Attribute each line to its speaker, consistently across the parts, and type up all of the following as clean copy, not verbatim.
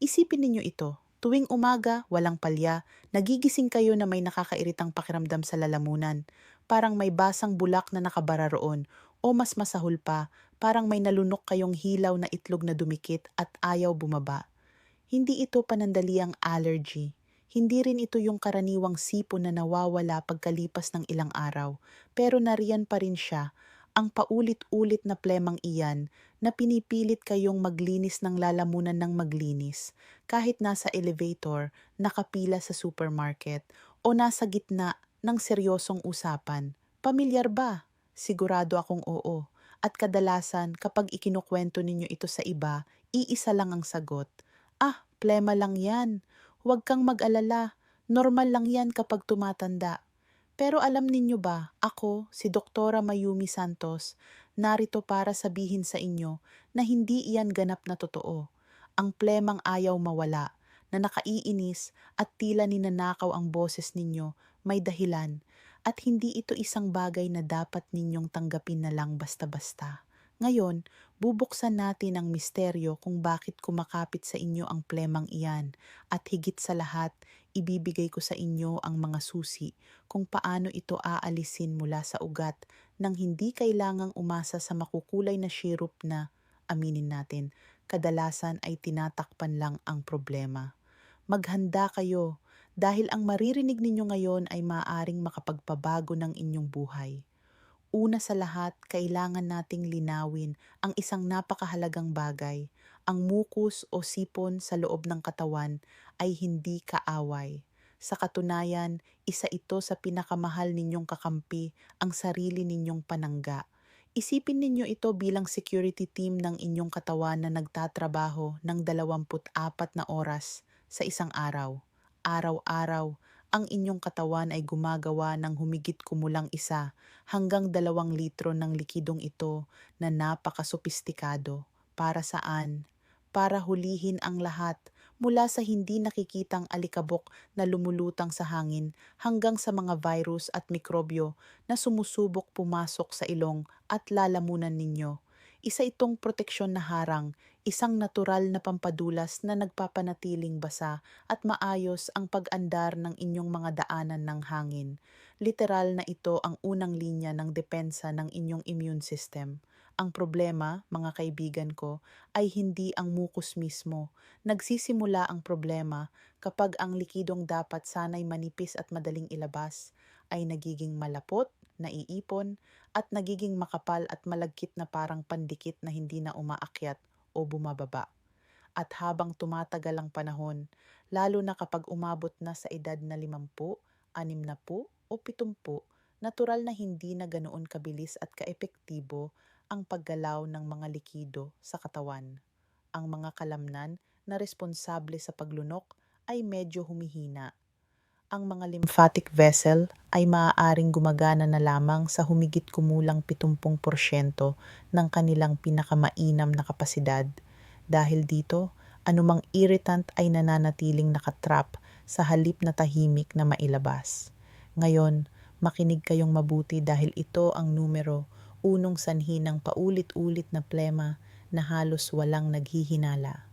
Speaker 1: Isipin ninyo ito, tuwing umaga, walang palya, nagigising kayo na may nakakairitang pakiramdam sa lalamunan. Parang may basang bulak na nakabara roon, o mas masahol pa, parang may nalunok kayong hilaw na itlog na dumikit at ayaw bumaba. Hindi ito panandaliang allergy. Hindi rin ito yung karaniwang sipon na nawawala pagkalipas ng ilang araw. Pero nariyan pa rin siya, ang paulit-ulit na plemang iyan na pinipilit kayong maglinis ng lalamunan ng maglinis kahit nasa elevator, nakapila sa supermarket, o nasa gitna ng seryosong usapan. Pamilyar ba? Sigurado akong oo. At kadalasan kapag ikinukwento ninyo ito sa iba, iisa lang ang sagot. Ah, plema lang yan. Huwag kang mag-alala. Normal lang yan kapag tumatanda. Pero alam ninyo ba, ako, si Doktora Mayumi Santos, narito para sabihin sa inyo na hindi iyan ganap na totoo. Ang plemang ayaw mawala, na nakaiinis at tila ninanakaw ang boses ninyo, may dahilan. At hindi ito isang bagay na dapat ninyong tanggapin na lang basta-basta. Ngayon, bubuksan natin ang misteryo kung bakit kumakapit sa inyo ang plemang iyan at higit sa lahat, ibibigay ko sa inyo ang mga susi kung paano ito aalisin mula sa ugat nang hindi kailangang umasa sa makukulay na syrup na, aminin natin, kadalasan ay tinatakpan lang ang problema. Maghanda kayo dahil ang maririnig ninyo ngayon ay maaaring makapagpabago ng inyong buhay. Una sa lahat, kailangan nating linawin ang isang napakahalagang bagay. Ang mukus o sipon sa loob ng katawan ay hindi kaaway. Sa katunayan, isa ito sa pinakamahal ninyong kakampi, ang sarili ninyong panangga. Isipin ninyo ito bilang security team ng inyong katawan na nagtatrabaho ng 24 na oras sa isang araw. Araw-araw, ang inyong katawan ay gumagawa ng humigit kumulang 1 hanggang 2 litro ng likidong ito na napakasopistikado. Para saan? Para hulihin ang lahat mula sa hindi nakikitang alikabok na lumulutang sa hangin hanggang sa mga virus at mikrobyo na sumusubok pumasok sa ilong at lalamunan ninyo. Isa itong proteksyon na harang, isang natural na pampadulas na nagpapanatiling basa at maayos ang pag-andar ng inyong mga daanan ng hangin. Literal na ito ang unang linya ng depensa ng inyong immune system. Ang problema, mga kaibigan ko, ay hindi ang mukus mismo. Nagsisimula ang problema kapag ang likidong dapat sanay manipis at madaling ilabas ay nagiging malapot, naiipon, at nagiging makapal at malagkit na parang pandikit na hindi na umaakyat o bumababa. At habang tumatagal ang panahon, lalo na kapag umabot na sa edad na 50, 60 o 70, natural na hindi na ganoon kabilis at kaepektibo ang paggalaw ng mga likido sa katawan. Ang mga kalamnan na responsable sa paglunok ay medyo humihina. Ang mga lymphatic vessel ay maaaring gumagana na lamang sa humigit kumulang 70% ng kanilang pinakamainam na kapasidad. Dahil dito, anumang irritant ay nananatiling nakatrap sa halip na tahimik na mailabas. Ngayon, makinig kayong mabuti dahil ito ang numero unong sanhi ng paulit-ulit na plema na halos walang naghihinala.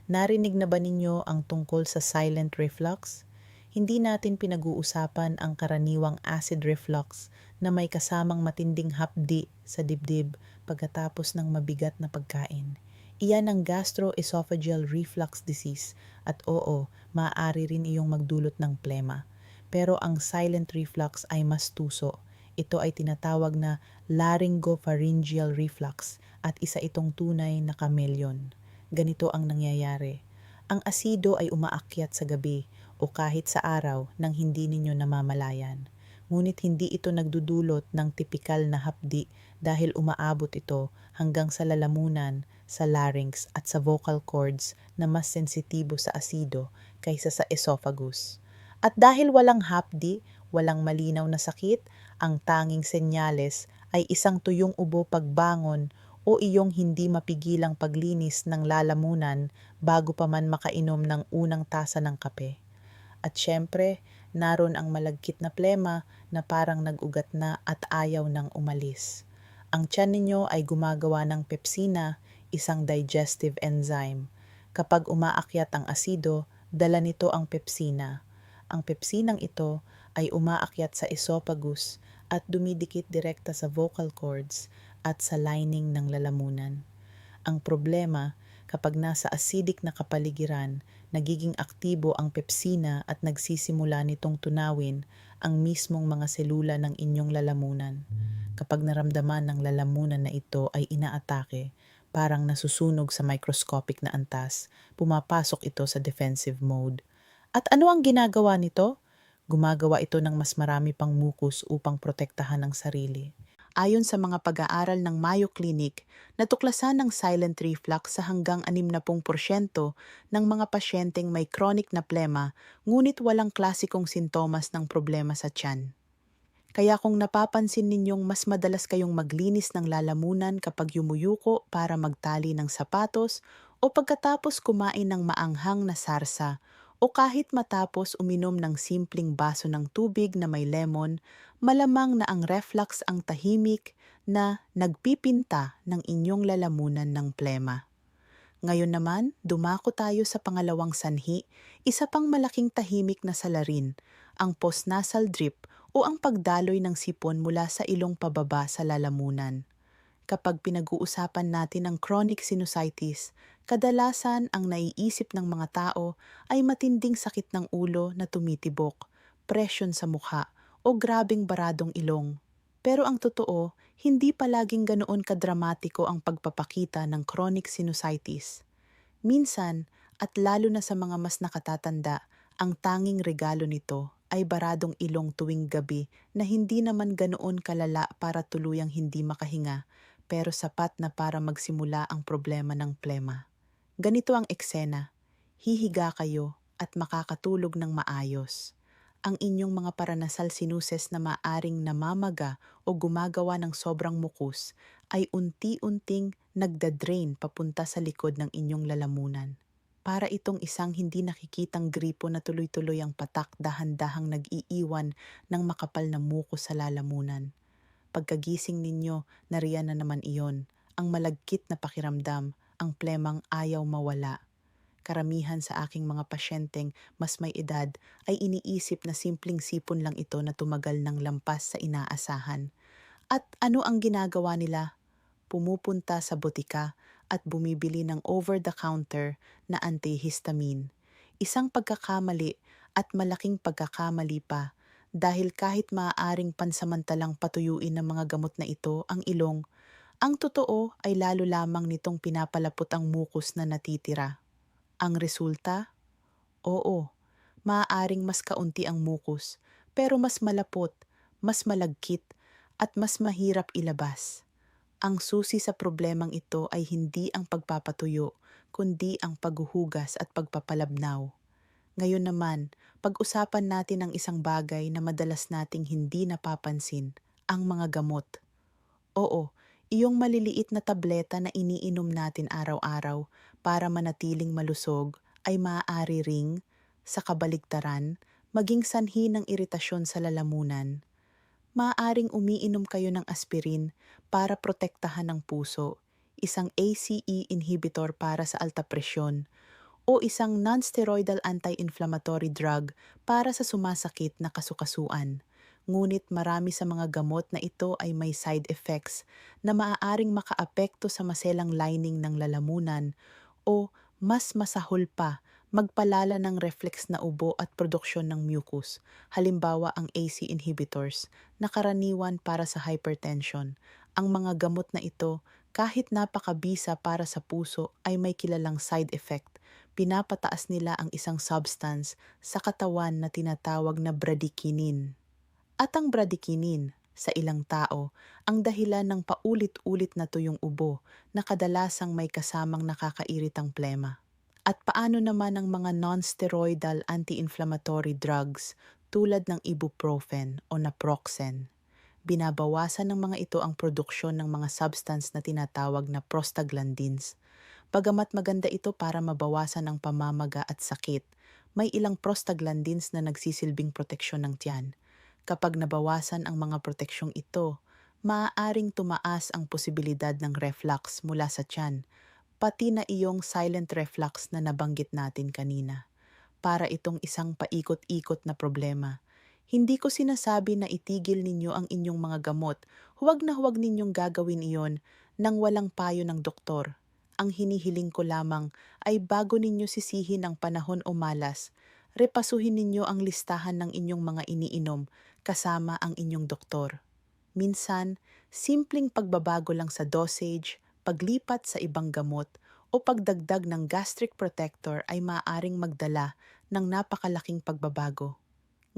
Speaker 1: Narinig na ba ninyo ang tungkol sa silent reflux? Hindi natin pinag-uusapan ang karaniwang acid reflux na may kasamang matinding hapdi sa dibdib pagkatapos ng mabigat na pagkain. Iyan ang gastroesophageal reflux disease at oo, maaari rin iyong magdulot ng plema. Pero ang silent reflux ay mas tuso. Ito ay tinatawag na laryngopharyngeal reflux at isa itong tunay na chameleon. Ganito ang nangyayari. Ang asido ay umaakyat sa gabi o kahit sa araw nang hindi ninyo namamalayan. Ngunit hindi ito nagdudulot ng tipikal na hapdi dahil umaabot ito hanggang sa lalamunan, sa larynx at sa vocal cords na mas sensitibo sa asido kaysa sa esophagus. At dahil walang hapdi, walang malinaw na sakit, ang tanging senyales ay isang tuyong ubo pagbangon o iyong hindi mapigilang paglinis ng lalamunan bago pa man makainom ng unang tasa ng kape. At syempre, naroon ang malagkit na plema na parang nag-ugat na at ayaw nang umalis. Ang tiyan ninyo ay gumagawa ng pepsina, isang digestive enzyme. Kapag umaakyat ang asido, dala nito ang pepsina. Ang pepsinang ito ay umaakyat sa esophagus at dumidikit direkta sa vocal cords at sa lining ng lalamunan. Ang problema, kapag nasa acidic na kapaligiran, nagiging aktibo ang pepsina at nagsisimula nitong tunawin ang mismong mga selula ng inyong lalamunan. Kapag naramdaman ng lalamunan na ito ay inaatake, parang nasusunog sa microscopic na antas, pumapasok ito sa defensive mode. At ano ang ginagawa nito? Gumagawa ito ng mas marami pang mukus upang protektahan ang sarili. Ayon sa mga pag-aaral ng Mayo Clinic, natuklasan ng silent reflux sa hanggang 60% ng mga pasyenteng may chronic na plema, ngunit walang klasikong sintomas ng problema sa tiyan. Kaya kung napapansin ninyong mas madalas kayong maglinis ng lalamunan kapag yumuyuko para magtali ng sapatos o pagkatapos kumain ng maanghang na sarsa o kahit matapos uminom ng simpleng baso ng tubig na may lemon, malamang na ang reflux ang tahimik na nagpipinta ng inyong lalamunan ng plema. Ngayon naman, dumako tayo sa pangalawang sanhi, isa pang malaking tahimik na salarin, ang postnasal drip o ang pagdaloy ng sipon mula sa ilong pababa sa lalamunan. Kapag pinag-uusapan natin ang chronic sinusitis, kadalasan ang naiisip ng mga tao ay matinding sakit ng ulo na tumitibok, presyon sa mukha, o grabing baradong ilong. Pero ang totoo, hindi palaging ganoon kadramatiko ang pagpapakita ng chronic sinusitis. Minsan, at lalo na sa mga mas nakatatanda, ang tanging regalo nito ay baradong ilong tuwing gabi na hindi naman ganoon kalala para tuluyang hindi makahinga, pero sapat na para magsimula ang problema ng plema. Ganito ang eksena: hihiga kayo at makakatulog ng maayos. Ang inyong mga paranasal sinuses na maaring namamaga o gumagawa ng sobrang mukus ay unti-unting nagdadrain papunta sa likod ng inyong lalamunan. Para itong isang hindi nakikitang gripo na tuloy-tuloy ang patak, dahan-dahang nag-iiwan ng makapal na mukus sa lalamunan. Pagkagising ninyo, nariyan na naman iyon, ang malagkit na pakiramdam, ang plemang ayaw mawala. Karamihan sa aking mga pasyenteng mas may edad ay iniisip na simpleng sipon lang ito na tumagal ng lampas sa inaasahan. At ano ang ginagawa nila? Pumupunta sa botika at bumibili ng over-the-counter na antihistamine. Isang pagkakamali at malaking pagkakamali pa, dahil kahit maaaring pansamantalang patuyuin ng mga gamot na ito ang ilong, ang totoo ay lalo lamang nitong pinapalapot ang mukus na natitira. Ang resulta? Oo, maaaring mas kaunti ang mukus, pero mas malapot, mas malagkit, at mas mahirap ilabas. Ang susi sa problemang ito ay hindi ang pagpapatuyo, kundi ang paghuhugas at pagpapalabnaw. Ngayon naman, pag-usapan natin ang isang bagay na madalas nating hindi napapansin, ang mga gamot. Oo, iyong maliliit na tableta na iniinom natin araw-araw para manatiling malusog ay maaari ring, sa kabaligtaran, maging sanhi ng iritasyon sa lalamunan. Maaaring umiinom kayo ng aspirin para protektahan ang puso, isang ACE inhibitor para sa alta presyon, o isang non-steroidal anti-inflammatory drug para sa sumasakit na kasukasuan. Ngunit marami sa mga gamot na ito ay may side effects na maaaring makaapekto sa maselang lining ng lalamunan o mas masahol pa, magpalala ng reflex na ubo at produksyon ng mucus. Halimbawa ang ACE inhibitors na karaniwan para sa hypertension. Ang mga gamot na ito, kahit napakabisa para sa puso, ay may kilalang side effect. Pinapataas nila ang isang substance sa katawan na tinatawag na bradykinin. At ang bradykinin, sa ilang tao, ang dahilan ng paulit-ulit na tuyong ubo na kadalasang may kasamang nakakairitang plema. At paano naman ang mga non-steroidal anti-inflammatory drugs tulad ng ibuprofen o naproxen? Binabawasan ng mga ito ang produksyon ng mga substance na tinatawag na prostaglandins. Bagamat maganda ito para mabawasan ang pamamaga at sakit, may ilang prostaglandins na nagsisilbing proteksyon ng tiyan. Kapag nabawasan ang mga proteksyong ito, maaaring tumaas ang posibilidad ng reflux mula sa tiyan, pati na iyong silent reflux na nabanggit natin kanina. Para itong isang paikot-ikot na problema. Hindi ko sinasabi na itigil ninyo ang inyong mga gamot. Huwag na huwag ninyong gagawin iyon nang walang payo ng doktor. Ang hinihiling ko lamang ay bago ninyo sisihin ang panahon o malas, repasuhin ninyo ang listahan ng inyong mga iniinom kasama ang inyong doktor. Minsan, simpleng pagbabago lang sa dosage, paglipat sa ibang gamot, o pagdagdag ng gastric protector ay maaaring magdala ng napakalaking pagbabago.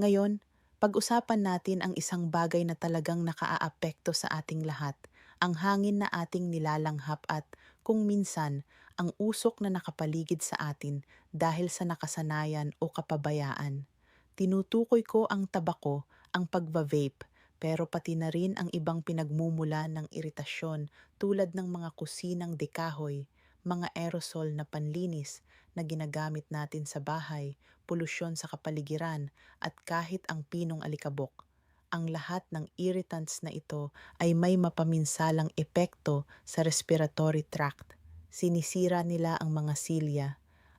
Speaker 1: Ngayon, pag-usapan natin ang isang bagay na talagang nakaaapekto sa ating lahat, ang hangin na ating nilalanghap at, kung minsan, ang usok na nakapaligid sa atin dahil sa nakasanayan o kapabayaan. Tinutukoy ko ang tabako, ang pagva-vape, pero pati na rin ang ibang pinagmumula ng iritasyon tulad ng mga kusinang dekahoy, mga aerosol na panlinis na ginagamit natin sa bahay, polusyon sa kapaligiran, at kahit ang pinong alikabok. Ang lahat ng irritants na ito ay may mapaminsalang epekto sa respiratory tract. Sinisira nila ang mga silya,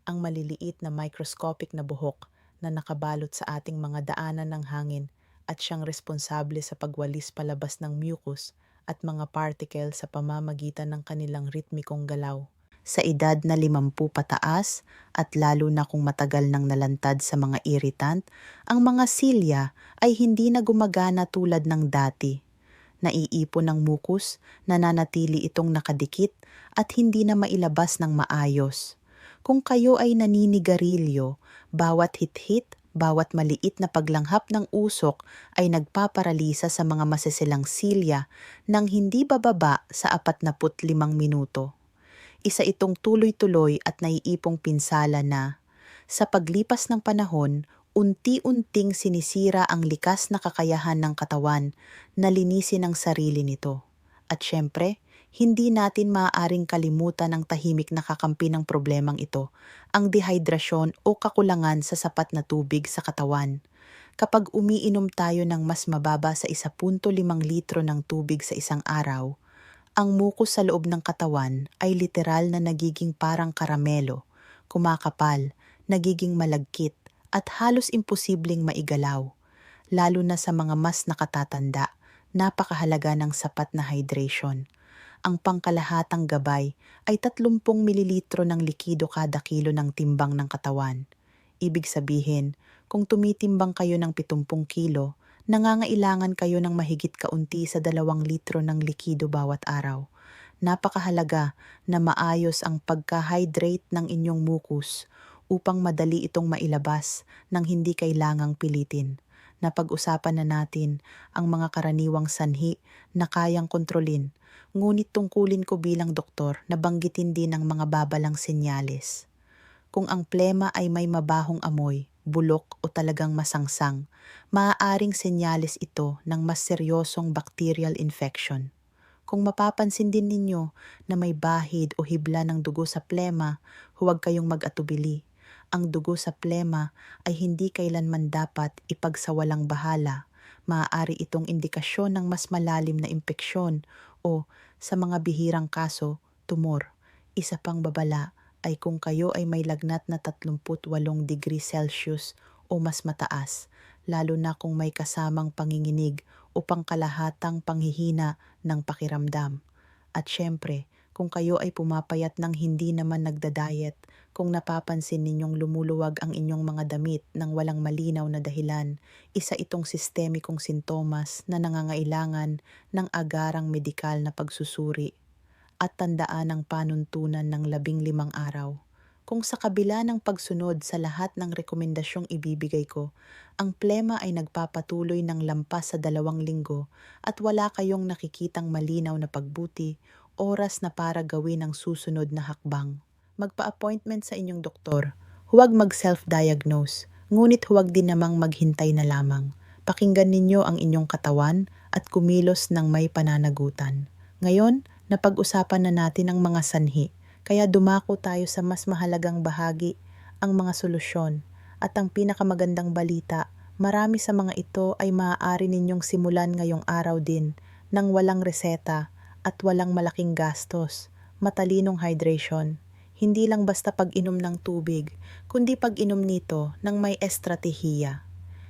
Speaker 1: ang maliliit na microscopic na buhok na nakabalot sa ating mga daanan ng hangin at siyang responsable sa pagwalis palabas ng mucus at mga particle sa pamamagitan ng kanilang ritmikong galaw. Sa edad na 50 pataas at lalo na kung matagal nang nalantad sa mga irritant, ang mga silya ay hindi na gumagana tulad ng dati. Naiipon ng mukus, nananatili itong nakadikit at hindi na mailabas ng maayos. Kung kayo ay naninigarilyo, bawat hit-hit, bawat maliit na paglanghap ng usok ay nagpaparalisa sa mga masisilang silya nang hindi bababa sa 45 minuto. Isa itong tuloy-tuloy at naiipong pinsala na, sa paglipas ng panahon, unti-unting sinisira ang likas na kakayahan ng katawan na linisin ang sarili nito. At syempre, hindi natin maaaring kalimutan ang tahimik na kakampi ng problemang ito, ang dehydrasyon o kakulangan sa sapat na tubig sa katawan. Kapag umiinom tayo ng mas mababa sa 1.5 litro ng tubig sa isang araw, ang mukus sa loob ng katawan ay literal na nagiging parang karamelo, kumakapal, nagiging malagkit at halos imposibleng maigalaw. Lalo na sa mga mas nakatatanda, napakahalaga ng sapat na hydration. Ang pangkalahatang gabay ay 30 mililitro ng likido kada kilo ng timbang ng katawan. Ibig sabihin, kung tumitimbang kayo ng 70 kilo, nangangailangan kayo ng mahigit kaunti sa 2 litro ng likido bawat araw. Napakahalaga na maayos ang pagka-hydrate ng inyong mukus upang madali itong mailabas nang hindi kailangang pilitin. Napag-usapan na natin ang mga karaniwang sanhi na kayang kontrolin, ngunit tungkulin ko bilang doktor na banggitin din ang mga babalang senyales. Kung ang plema ay may mabahong amoy, bulok o talagang masangsang, maaaring senyales ito ng mas seryosong bacterial infection. Kung mapapansin din ninyo na may bahid o hibla ng dugo sa plema, huwag kayong mag-atubili. Ang dugo sa plema ay hindi kailanman dapat ipagsawalang bahala. Maaari itong indikasyon ng mas malalim na impeksyon o, sa mga bihirang kaso, tumor. Isa pang babala ay kung kayo ay may lagnat na 38 degrees Celsius o mas mataas, lalo na kung may kasamang panginginig o pangkalahatang panghihina ng pakiramdam. At syempre, kung kayo ay pumapayat ng hindi naman nagda-diet, kung napapansin ninyong lumuluwag ang inyong mga damit ng walang malinaw na dahilan, isa itong sistemikong sintomas na nangangailangan ng agarang medikal na pagsusuri. At tandaan ang panuntunan ng 15 araw. Kung sa kabila ng pagsunod sa lahat ng rekomendasyong ibibigay ko, ang plema ay nagpapatuloy ng lampas sa 2 linggo at wala kayong nakikitang malinaw na pagbuti, oras na para gawin ang susunod na hakbang. Magpa-appointment sa inyong doktor. Huwag mag-self-diagnose, ngunit huwag din namang maghintay na lamang. Pakinggan ninyo ang inyong katawan at kumilos ng may pananagutan. Ngayon, napag-usapan na natin ang mga sanhi, kaya dumako tayo sa mas mahalagang bahagi, ang mga solusyon. At ang pinakamagandang balita, marami sa mga ito ay maaari ninyong simulan ngayong araw din, nang walang reseta at walang malaking gastos. matalinong hydration. Hindi lang basta pag-inom ng tubig, kundi pag-inom nito ng may estratehiya.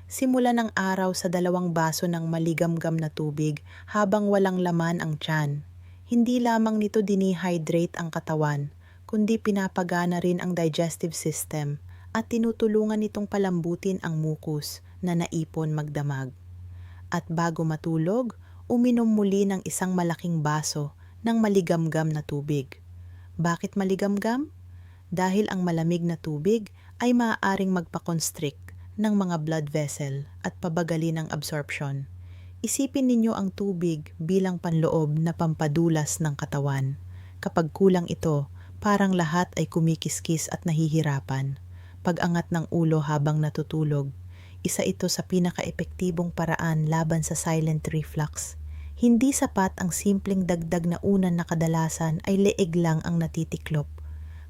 Speaker 1: Simula ng araw sa 2 baso ng maligamgam na tubig habang walang laman ang tiyan. Hindi lamang nito dinihydrate ang katawan, kundi pinapagana rin ang digestive system at tinutulungan nitong palambutin ang mucus na naipon magdamag. At bago matulog, uminom muli ng isang malaking baso ng maligamgam na tubig. Bakit maligamgam? Dahil ang malamig na tubig ay maaaring magpa-constrict ng mga blood vessel at pabagalin ang absorption. Isipin ninyo ang tubig bilang panloob na pampadulas ng katawan. Kapag kulang ito, parang lahat ay kumikiskis at nahihirapan. Pag-angat ng ulo habang natutulog, isa ito sa pinaka-epektibong paraan laban sa silent reflux. Hindi sapat ang simpleng dagdag na unan na kadalasan ay leeg lang ang natitiklop.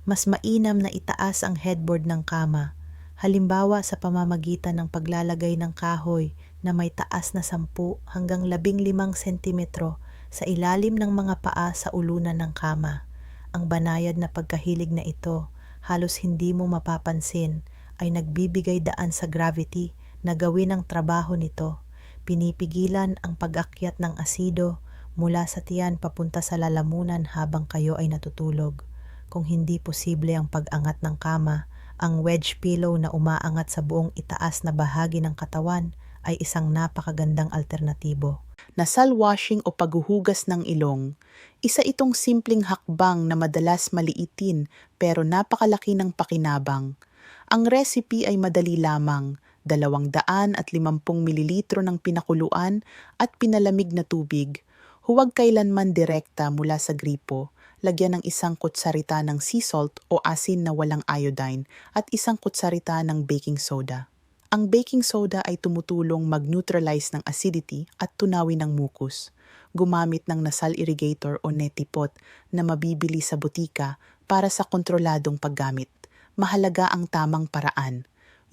Speaker 1: Mas mainam na itaas ang headboard ng kama, halimbawa sa pamamagitan ng paglalagay ng kahoy na may taas na 10 hanggang 15 sentimetro sa ilalim ng mga paa sa ulunan ng kama. Ang banayad na pagkahilig na ito, halos hindi mo mapapansin, ay nagbibigay daan sa gravity na gawin ang trabaho nito. Pinipigilan ang pag-akyat ng asido mula sa tiyan papunta sa lalamunan habang kayo ay natutulog. Kung hindi posible ang pag-angat ng kama, ang wedge pillow na umaangat sa buong itaas na bahagi ng katawan ay isang napakagandang alternatibo. Nasal washing o paghuhugas ng ilong, isa itong simpleng hakbang na madalas maliitin pero napakalaki ng pakinabang. Ang recipe ay madali lamang, 250 mililitro ng pinakuluan at pinalamig na tubig. Huwag kailanman direkta mula sa gripo. Lagyan ng 1 kutsarita ng sea salt o asin na walang iodine at 1 kutsarita ng baking soda. Ang baking soda ay tumutulong mag-neutralize ng acidity at tunawin ng mucus. Gumamit ng nasal irrigator o neti pot na mabibili sa butika para sa kontroladong paggamit. Mahalaga ang tamang paraan.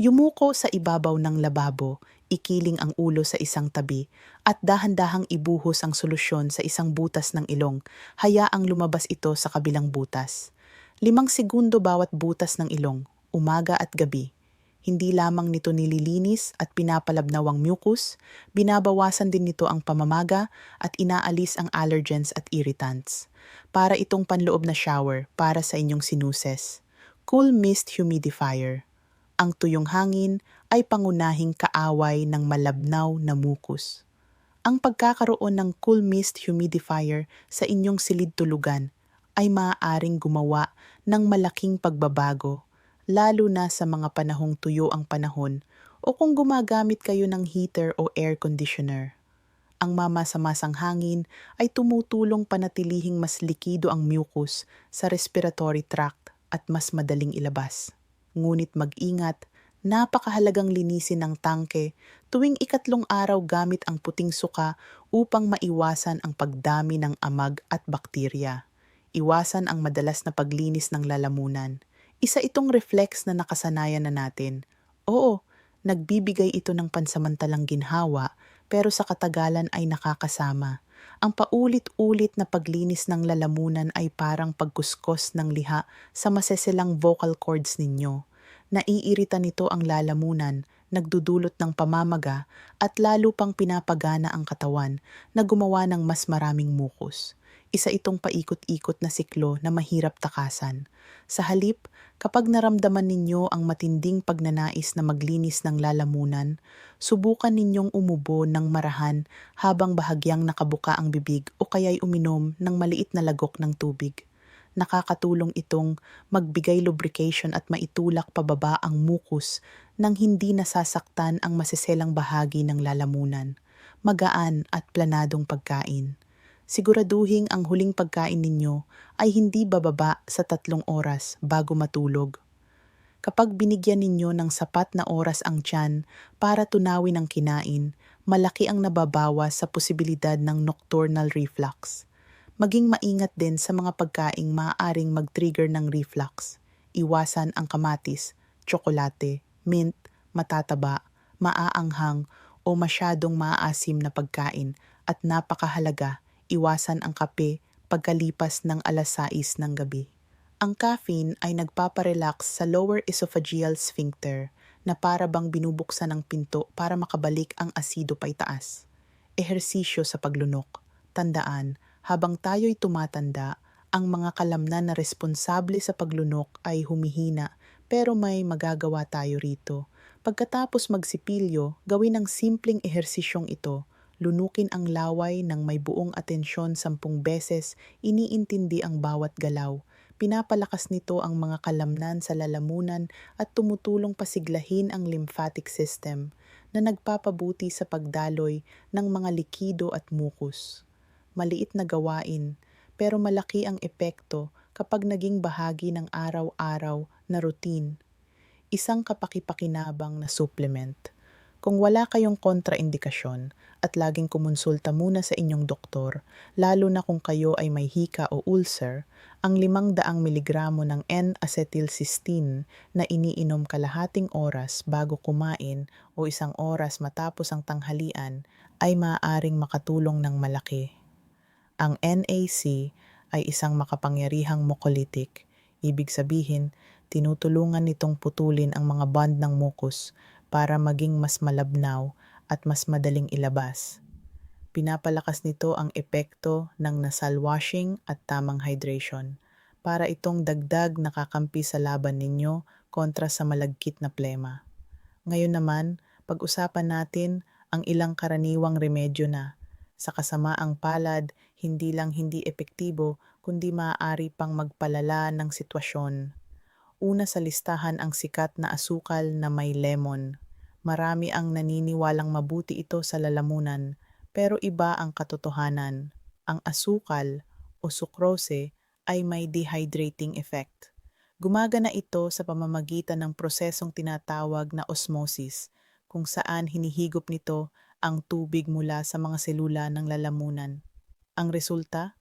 Speaker 1: Yumuko sa ibabaw ng lababo, ikiling ang ulo sa isang tabi, at dahan-dahang ibuhos ang solusyon sa isang butas ng ilong. Hayaang lumabas ito sa kabilang butas. 5 segundo bawat butas ng ilong, umaga at gabi. Hindi lamang nito nililinis at pinapalabnaw ang mucus, binabawasan din nito ang pamamaga at inaalis ang allergens at irritants. Para itong panloob na shower para sa inyong sinuses. Cool Mist Humidifier. Ang tuyong hangin ay pangunahing kaaway ng malabnaw na mucus. Ang pagkakaroon ng cool mist humidifier sa inyong silid-tulugan ay maaaring gumawa ng malaking pagbabago, lalo na sa mga panahong tuyo ang panahon o kung gumagamit kayo ng heater o air conditioner. Ang mamasa-masang hangin ay tumutulong panatilihing mas likido ang mucus sa respiratory tract at mas madaling ilabas. Ngunit mag-ingat, napakahalagang linisin ang tangke tuwing 3 araw gamit ang puting suka upang maiwasan ang pagdami ng amag at bakterya. Iwasan ang madalas na paglinis ng lalamunan. Isa itong reflex na nakasanayan na natin. Oo, nagbibigay ito ng pansamantalang ginhawa pero sa katagalan ay nakakasama. Ang paulit-ulit na paglinis ng lalamunan ay parang pagkuskos ng liha sa maseselang vocal cords ninyo. Naiirita nito ang lalamunan, nagdudulot ng pamamaga at lalo pang pinapagana ang katawan na gumawa ng mas maraming mucus. Isa itong paikot-ikot na siklo na mahirap takasan. Sa halip, kapag naramdaman ninyo ang matinding pagnanais na maglinis ng lalamunan, subukan ninyong umubo ng marahan habang bahagyang nakabuka ang bibig o kaya'y uminom ng maliit na lagok ng tubig. Nakakatulong itong magbigay lubrication at maitulak pababa ang mucus nang hindi nasasaktan ang masiselang bahagi ng lalamunan. Magaan at planadong pagkain. Siguraduhin ang huling pagkain ninyo ay hindi bababa sa 3 oras bago matulog. Kapag binigyan ninyo ng sapat na oras ang tiyan para tunawin ang kinain, malaki ang nababawas sa posibilidad ng nocturnal reflux. Maging maingat din sa mga pagkaing maaaring mag-trigger ng reflux. Iwasan ang kamatis, tsokolate, mint, matataba, maaanghang o masyadong maaasim na pagkain at napakahalaga, iwasan ang kape, pagkalipas ng 6:00 ng gabi. Ang caffeine ay nagpaparelax sa lower esophageal sphincter na para bang binubuksan ng pinto para makabalik ang asido paitaas. Ehersisyo sa paglunok. Tandaan, habang tayo'y tumatanda, ang mga kalamnan na responsable sa paglunok ay humihina pero may magagawa tayo rito. Pagkatapos magsipilyo, gawin ang simpleng ehersisyong ito. Lunukin ang laway ng may buong atensyon 10 beses, iniintindi ang bawat galaw. Pinapalakas nito ang mga kalamnan sa lalamunan at tumutulong pasiglahin ang lymphatic system na nagpapabuti sa pagdaloy ng mga likido at mukus. Maliit na gawain, pero malaki ang epekto kapag naging bahagi ng araw-araw na routine. Isang kapakipakinabang na supplement. Kung wala kayong kontraindikasyon at laging kumonsulta muna sa inyong doktor, lalo na kung kayo ay may hika o ulcer, ang 500 miligramo ng N-acetylcysteine na iniinom kalahating oras bago kumain o 1 oras matapos ang tanghalian ay maaaring makatulong ng malaki. Ang NAC ay isang makapangyarihang mucolytic. Ibig sabihin, tinutulungan nitong putulin ang mga bond ng mucus para maging mas malabnaw at mas madaling ilabas. Pinapalakas nito ang epekto ng nasal washing at tamang hydration para itong dagdag nakakampi sa laban ninyo kontra sa malagkit na plema. Ngayon naman, pag-usapan natin ang ilang karaniwang remedyo na sa kasamaang palad, hindi lang hindi epektibo, kundi maaari pang magpalala ng sitwasyon. Una sa listahan ang sikat na asukal na may lemon. Marami ang naniniwalang mabuti ito sa lalamunan, pero iba ang katotohanan. Ang asukal o sukrose ay may dehydrating effect. Gumagana ito sa pamamagitan ng prosesong tinatawag na osmosis, kung saan hinihigop nito ang tubig mula sa mga selula ng lalamunan. Ang resulta,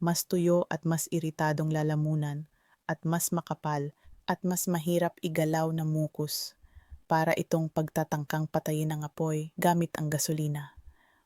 Speaker 1: mas tuyo at mas iritadong lalamunan at mas makapal at mas mahirap igalaw na mukus para itong pagtatangkang patayin ng apoy gamit ang gasolina.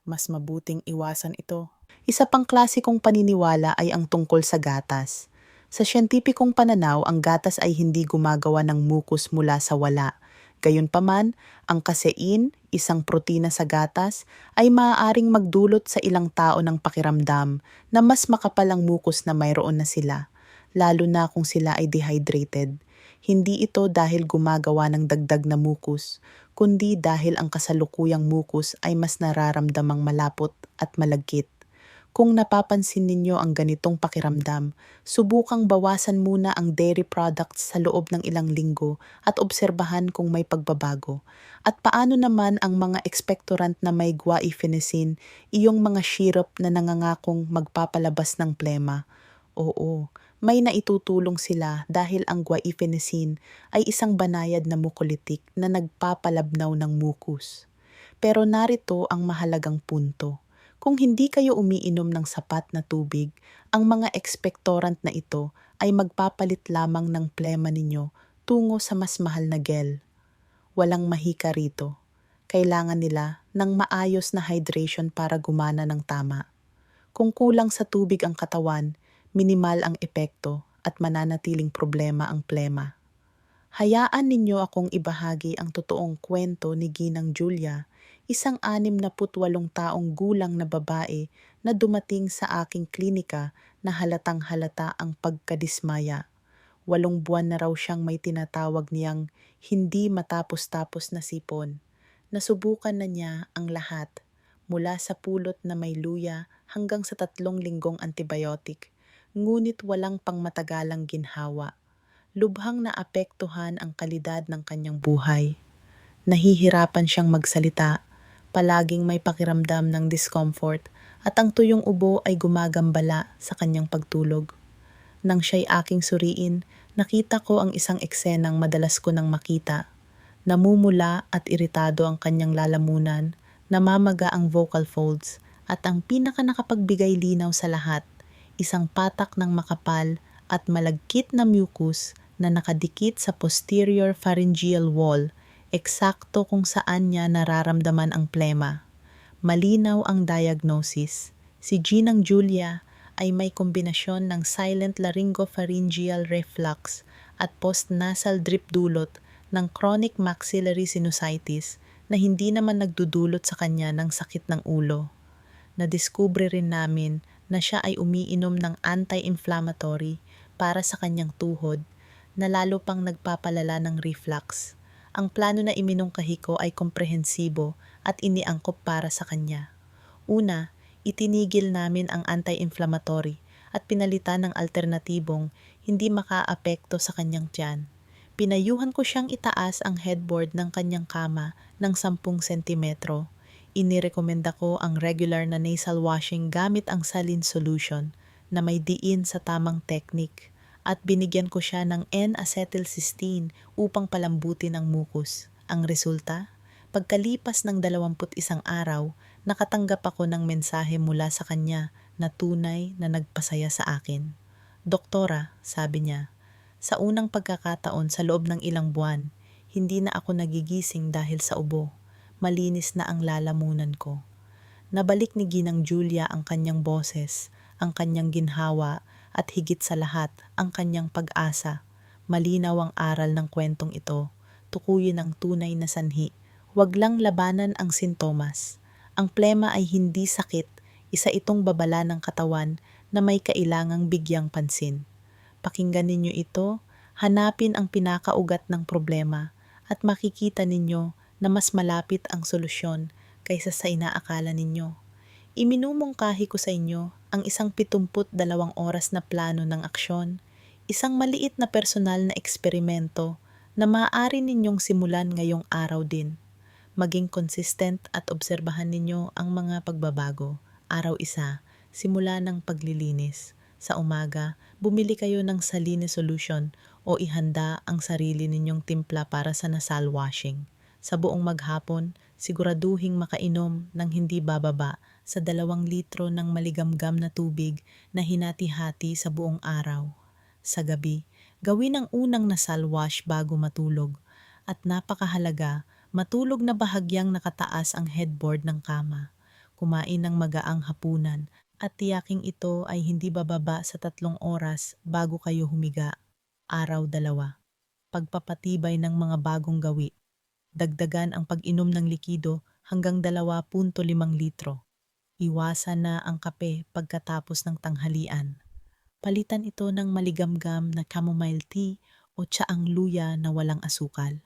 Speaker 1: Mas mabuting iwasan ito. Isa pang klasikong paniniwala ay ang tungkol sa gatas. Sa siyentipikong pananaw, ang gatas ay hindi gumagawa ng mukus mula sa wala. Gayunpaman, ang casein, isang protina sa gatas, ay maaaring magdulot sa ilang tao ng pakiramdam na mas makapal ang mukus na mayroon na sila, lalo na kung sila ay dehydrated. Hindi ito dahil gumagawa ng dagdag na mukus, kundi dahil ang kasalukuyang mukus ay mas nararamdamang malapot at malagkit. Kung napapansin ninyo ang ganitong pakiramdam, subukang bawasan muna ang dairy products sa loob ng ilang linggo at obserbahan kung may pagbabago. At paano naman ang mga expectorant na may guaifenesin, iyong mga syrup na nangangakong magpapalabas ng plema? Oo, may naitutulong sila dahil ang guaifenesin ay isang banayad na mucolytic na nagpapalabnaw ng mukus. Pero narito ang mahalagang punto. Kung hindi kayo umiinom ng sapat na tubig, ang mga expectorant na ito ay magpapalit lamang ng plema ninyo tungo sa mas mahal na gel. Walang mahika rito. Kailangan nila ng maayos na hydration para gumana ng tama. Kung kulang sa tubig ang katawan, minimal ang epekto at mananatiling problema ang plema. Hayaan ninyo akong ibahagi ang totoong kwento ni Ginang Julia, isang 68 taong gulang na babae na dumating sa aking klinika na halatang halata ang pagkadismaya. 8 buwan na raw siyang may tinatawag niyang hindi matapos-tapos na sipon. Nasubukan na niya ang lahat, mula sa pulot na may luya hanggang sa 3 linggong antibiotic, ngunit walang pangmatagalang ginhawa. Lubhang naapektuhan ang kalidad ng kanyang buhay. Nahihirapan siyang magsalita, palaging may pakiramdam ng discomfort at ang tuyong ubo ay gumagambala sa kanyang pagtulog. Nang siya'y aking suriin, nakita ko ang isang eksenang madalas ko nang makita. Namumula at iritado ang kanyang lalamunan, namamaga ang vocal folds at ang pinaka nakapagbigay linaw sa lahat, isang patak ng makapal at malagkit na mucus na nakadikit sa posterior pharyngeal wall, eksakto kung saan niya nararamdaman ang plema. Malinaw ang diagnosis. Si Ginang Julia ay may kombinasyon ng silent laryngopharyngeal reflux at post-nasal drip dulot ng chronic maxillary sinusitis na hindi naman nagdudulot sa kanya ng sakit ng ulo. Nadiskubre rin namin na siya ay umiinom ng anti-inflammatory para sa kanyang tuhod na lalo pang nagpapalala ng reflux. Ang plano na iminungkahi ko ay komprehensibo at iniangkop para sa kanya. Una, itinigil namin ang anti-inflammatory at pinalitan ng alternatibong hindi makaapekto sa kanyang tiyan. Pinayuhan ko siyang itaas ang headboard ng kanyang kama ng 10 sentimetro. Inirekomenda ko ang regular na nasal washing gamit ang saline solution na may diin sa tamang technique at binigyan ko siya ng N-acetylcysteine upang palambutin ang mukus. Ang resulta? Pagkalipas ng 21 araw, nakatanggap ako ng mensahe mula sa kanya na tunay na nagpasaya sa akin. Doktora, sabi niya, sa unang pagkakataon sa loob ng ilang buwan, hindi na ako nagigising dahil sa ubo. Malinis na ang lalamunan ko. Nabalik ni Ginang Julia ang kanyang boses, ang kanyang ginhawa, at higit sa lahat, ang kanyang pag-asa. Malinaw ang aral ng kwentong ito. Tukuyin ang tunay na sanhi. Huwag lang labanan ang sintomas. Ang plema ay hindi sakit, isa itong babala ng katawan na may kailangang bigyang pansin. Pakinggan ninyo ito, hanapin ang pinakaugat ng problema at makikita ninyo na mas malapit ang solusyon kaysa sa inaakala ninyo. Iminumungkahi ko sa inyo ang isang 72 oras na plano ng aksyon, isang maliit na personal na eksperimento na maaari ninyong simulan ngayong araw din. Maging consistent at obserbahan ninyo ang mga pagbabago. Araw isa, simula ng paglilinis. Sa umaga, bumili kayo ng saline solution o ihanda ang sarili ninyong timpla para sa nasal washing. Sa buong maghapon, siguraduhing makainom ng hindi bababa sa 2 litro ng maligamgam na tubig na hinati-hati sa buong araw. Sa gabi, gawin ang unang nasal wash bago matulog. At napakahalaga, matulog na bahagyang nakataas ang headboard ng kama. Kumain ng magaang hapunan at tiyaking ito ay hindi bababa sa 3 oras bago kayo humiga. Araw 2. Pagpapatibay ng mga bagong gawi. Dagdagan ang pag-inom ng likido hanggang 2.5 litro. Iwasan na ang kape pagkatapos ng tanghalian. Palitan ito ng maligamgam na chamomile tea o tsaang luya na walang asukal.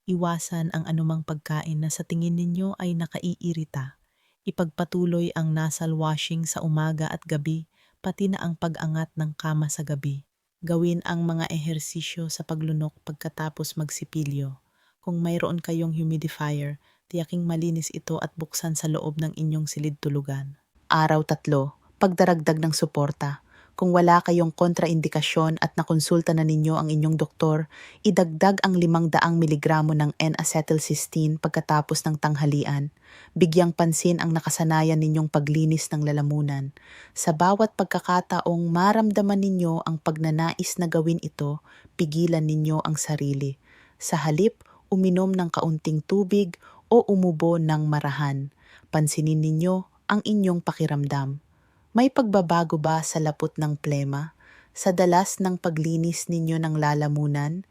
Speaker 1: Iwasan ang anumang pagkain na sa tingin ninyo ay nakaiirita. Ipagpatuloy ang nasal washing sa umaga at gabi, pati na ang pag-angat ng kama sa gabi. Gawin ang mga ehersisyo sa paglunok pagkatapos magsipilyo. Kung mayroon kayong humidifier, tiyaking malinis ito at buksan sa loob ng inyong silid-tulugan. Araw 3, pagdaragdag ng suporta. Kung wala kayong kontraindikasyon at nakonsulta na ninyo ang inyong doktor, idagdag ang 500 miligramo ng N-acetylcysteine pagkatapos ng tanghalian. Bigyang pansin ang nakasanayan ninyong paglinis ng lalamunan. Sa bawat pagkakataong maramdaman ninyo ang pagnanais na gawin ito, pigilan ninyo ang sarili. Sa halip, uminom ng kaunting tubig o umubo ng marahan. Pansinin ninyo ang inyong pakiramdam. May pagbabago ba sa lapot ng plema? Sa dalas ng paglinis ninyo ng lalamunan?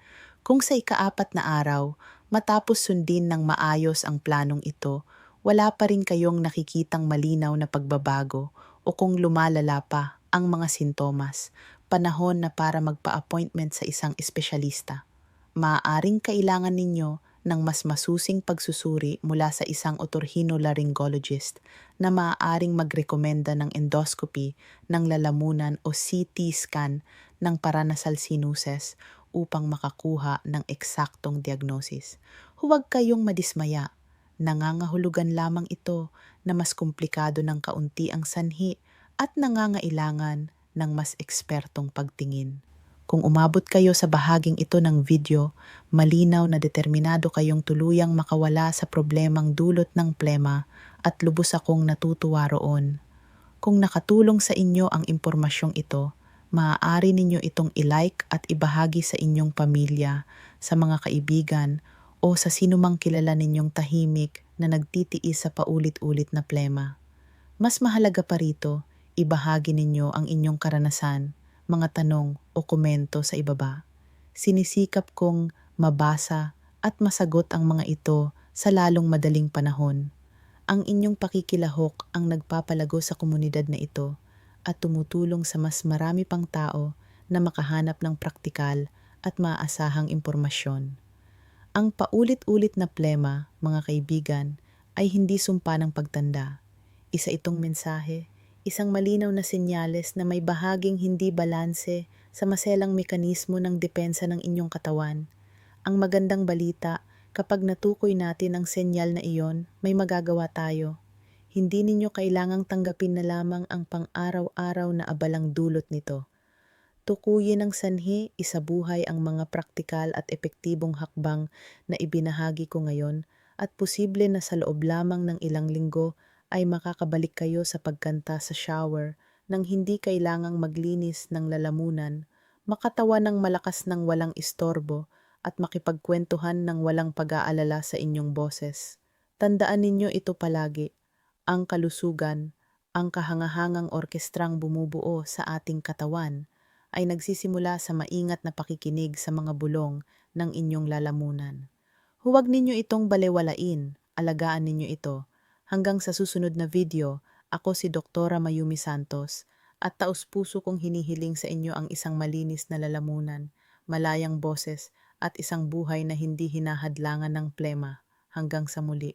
Speaker 1: Kung sa ika-4 na araw, matapos sundin ng maayos ang planong ito, wala pa rin kayong nakikitang malinaw na pagbabago o kung lumalala pa ang mga sintomas, panahon na para magpa-appointment sa isang espesyalista. Maaaring kailangan ninyo ng mas masusing pagsusuri mula sa isang otorhinolaryngologist na maaaring magrekomenda ng endoscopy ng lalamunan o CT scan ng paranasal sinuses upang makakuha ng eksaktong diagnosis. Huwag kayong madismaya. Nangangahulugan lamang ito na mas komplikado ng kaunti ang sanhi at nangangailangan ng mas ekspertong pagtingin. Kung umabot kayo sa bahaging ito ng video, malinaw na determinado kayong tuluyang makawala sa problemang dulot ng plema at lubos akong natutuwa roon. Kung nakatulong sa inyo ang impormasyong ito, maaari ninyo itong i-like at ibahagi sa inyong pamilya, sa mga kaibigan, o sa sinumang kilala ninyong tahimik na nagtitiis sa paulit-ulit na plema. Mas mahalaga pa rito, Ibahagi ninyo ang inyong karanasan, mga tanong o komento sa ibaba. Sinisikap kong mabasa at masagot ang mga ito sa lalong madaling panahon. Ang inyong pakikilahok ang nagpapalago sa komunidad na ito at tumutulong sa mas marami pang tao na makahanap ng praktikal at maaasahang impormasyon. Ang paulit-ulit na plema, mga kaibigan, ay hindi sumpa ng pagtanda. Isa itong mensahe, isang malinaw na senyales na may bahaging hindi balanse sa maselang mekanismo ng depensa ng inyong katawan. Ang magandang balita, kapag natukoy natin ang senyal na iyon, may magagawa tayo. Hindi ninyo kailangang tanggapin na lamang ang pang-araw-araw na abalang dulot nito. Tukuyin ng sanhi, isabuhay ang mga praktikal at epektibong hakbang na ibinahagi ko ngayon at posible na sa loob lamang ng ilang linggo ay makakabalik kayo sa pagkanta sa shower nang hindi kailangang maglinis ng lalamunan, makatawa ng malakas ng walang istorbo at makipagkwentuhan ng walang pag-aalala sa inyong boses. Tandaan ninyo ito palagi, ang kalusugan, ang kahangahangang orkestrang bumubuo sa ating katawan ay nagsisimula sa maingat na pakikinig sa mga bulong ng inyong lalamunan. Huwag ninyo itong balewalain, alagaan ninyo ito. Hanggang sa susunod na video, ako si Doktora Mayumi Santos at taus-puso kong hinihiling sa inyo ang isang malinis na lalamunan, malayang boses at isang buhay na hindi hinahadlangan ng plema. Hanggang sa muli.